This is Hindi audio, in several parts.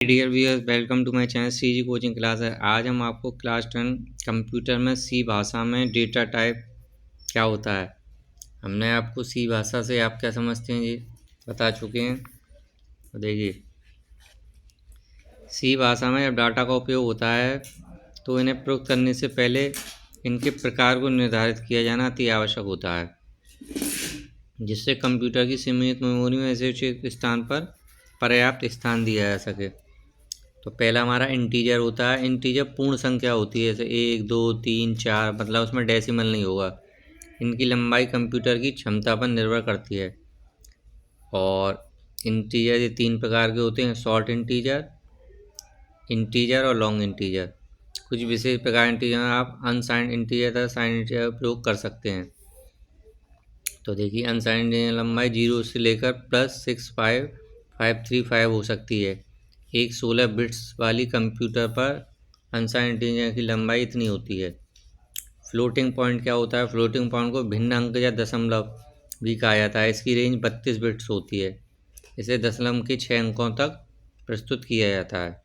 Dear viewers, welcome to my channel CG coaching class है। आज हम आपको क्लास 10 कंप्यूटर में सी भाषा में डेटा टाइप क्या होता है। हमने आपको सी भाषा से आप क्या समझते हैं ये बता चुके हैं। तो देखिए, सी भाषा में जब डाटा का उपयोग होता है तो इन्हें प्रयोग करने से पहले इनके प्रकार को निर्धारित किया जाना अति आवश्यक होता है, जिससे कंप्यूटर की सीमित मेमोरी में ऐसे स्थान पर पर्याप्त स्थान दिया जा सके। तो पहला हमारा इंटीजर होता है। इंटीजर पूर्ण संख्या होती है, जैसे 1 2 3 4, मतलब उसमें डेसिमल नहीं होगा। इनकी लंबाई कंप्यूटर की क्षमता पर निर्भर करती है। और इंटीजर ये 3 प्रकार के होते हैं: शॉर्ट इंटीजर, इंटीजर और लॉन्ग इंटीजर। कुछ विशेष प्रकार इंटीजर में आप अनसाइंड इंटीजर तथा साइंड इंटीजर का प्रयोग कर सकते हैं। तो देखिए, अनसाइंड इंटीजर लंबाई 0 से लेकर +65535 हो सकती है। एक 16 बिट्स वाली कंप्यूटर पर अनसाइंड इंटीजर की लंबाई इतनी होती है। फ्लोटिंग पॉइंट क्या होता है? फ्लोटिंग पॉइंट को भिन्न अंक या दशमलव भी कहा जाता है। इसकी रेंज 32 बिट्स होती है। इसे दशमलव के 6 अंकों तक प्रस्तुत किया जाता है,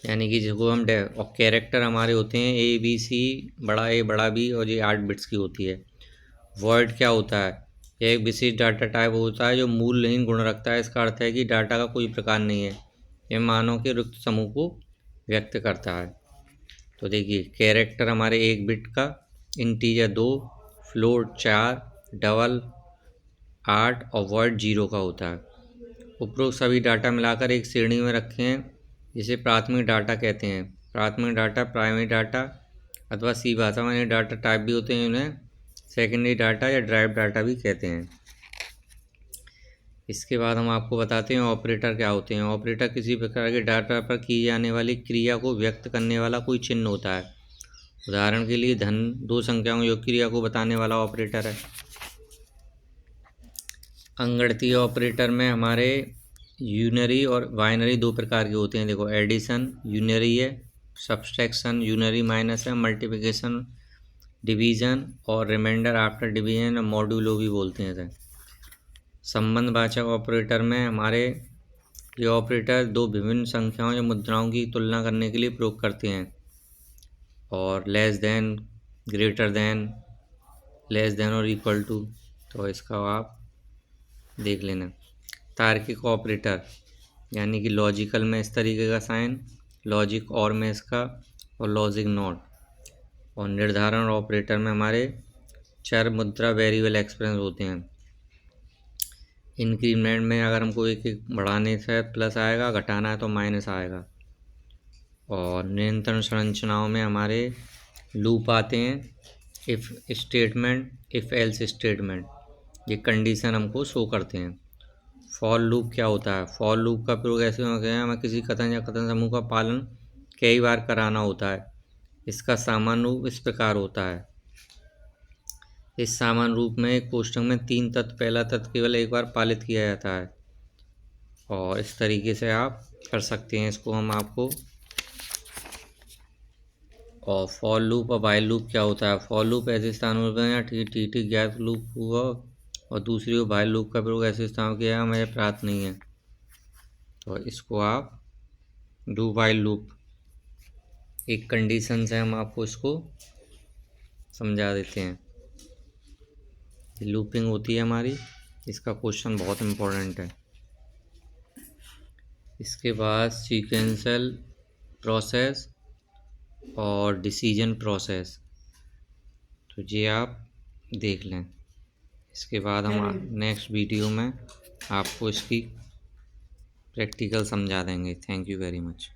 यानी कि जिसको हम और कैरेक्टर हमारे होते हैं A B C, बड़ा A बड़ा B, और ये 8 बिट्स की होती है। वर्ड क्या होता है? यह एक विशेष डाटा टाइप होता है जो मूल्यहीन गुण रखता है। इसका अर्थ है कि डाटा का कोई प्रकार नहीं है, यह मानों के रिक्त समूह को व्यक्त करता है। तो देखिए, कैरेक्टर हमारे 1 बिट का, इंटीजर 2, फ्लोट 4, डबल 8 और वर्ड 0 का होता है। उपरोक्त सभी डाटा मिलाकर एक श्रेणी में रखे हैं, जिसे प्राथमिक डाटा कहते हैं। प्राथमिक डाटा, प्राइमरी डाटा अथवा सी भाषा में डाटा टाइप भी होते हैं, उन्हें सेकेंडरी डाटा या ड्राइव डाटा भी कहते हैं। इसके बाद हम आपको बताते हैं ऑपरेटर क्या होते हैं। ऑपरेटर किसी प्रकार के डाटा पर की जाने वाली क्रिया को व्यक्त करने वाला कोई चिन्ह होता है। उदाहरण के लिए धन 2 संख्याओं योग क्रिया को बताने वाला ऑपरेटर है। अंकगणितीय ऑपरेटर में हमारे यूनरी और बाइनरी 2 प्रकार के होते हैं। देखो, एडिशन यूनरी है, सब्सट्रैक्शन यूनरी माइनस है, मल्टीप्लिकेशन डिवीज़न और रिमाइंडर आफ्टर डिवीजन और मॉड्यूलो भी बोलते हैं इसे। संबंधवाचक ऑपरेटर में हमारे ये ऑपरेटर 2 विभिन्न संख्याओं या मुद्राओं की तुलना करने के लिए प्रयोग करते हैं। और less than, greater than, less than और इक्वल टू, तो इसका आप देख लेना। तार्किक ऑपरेटर यानी कि लॉजिकल में इस तरीके का साइन, लॉजिक और में इसका, और लॉजिक नॉट। और निर्धारण ऑपरेटर में हमारे चर, मुद्रा, वेरिएबल एक्सप्रेशन होते हैं। इंक्रीमेंट में अगर हमको एक बढ़ाने से प्लस आएगा, घटाना है तो माइनस आएगा। और नियंत्रण संरचनाओं में हमारे लूप आते हैं, if statement, if else statement, ये कंडीशन हमको शो करते हैं। फॉर लूप क्या होता है? फॉर लूप का प्रयोग ऐसे होता है, हमें किसी कथन या कथन समूह का पालन कई बार कराना होता है। इसका सामान्य रूप इस प्रकार होता है। इस सामान्य रूप में एक कोष्ठक में 3 तत्व, पहला तत्व केवल एक बार पालित किया जाता है। और इस तरीके से आप कर सकते हैं इसको हम आपको। और फॉर लूप और व्हाइल लूप क्या होता है? फॉर लूप ऐसे स्थानों पर या ठीक ज्ञात लूप हुआ, और दूसरी को व्हाइल लूप का प्रयोग ऐसे स्थानों किया मुझे प्राप्त नहीं है, तो इसको आप डू व्हाइल लूप। एक कंडीशन से हम आपको इसको समझा देते हैं। लूपिंग होती है हमारी, इसका क्वेश्चन बहुत इम्पोर्टेंट है। इसके बाद सीक्वेंशियल प्रोसेस और डिसीजन प्रोसेस, तो ये आप देख लें। इसके बाद हम नेक्स्ट वीडियो में आपको इसकी प्रैक्टिकल समझा देंगे। Thank you very much.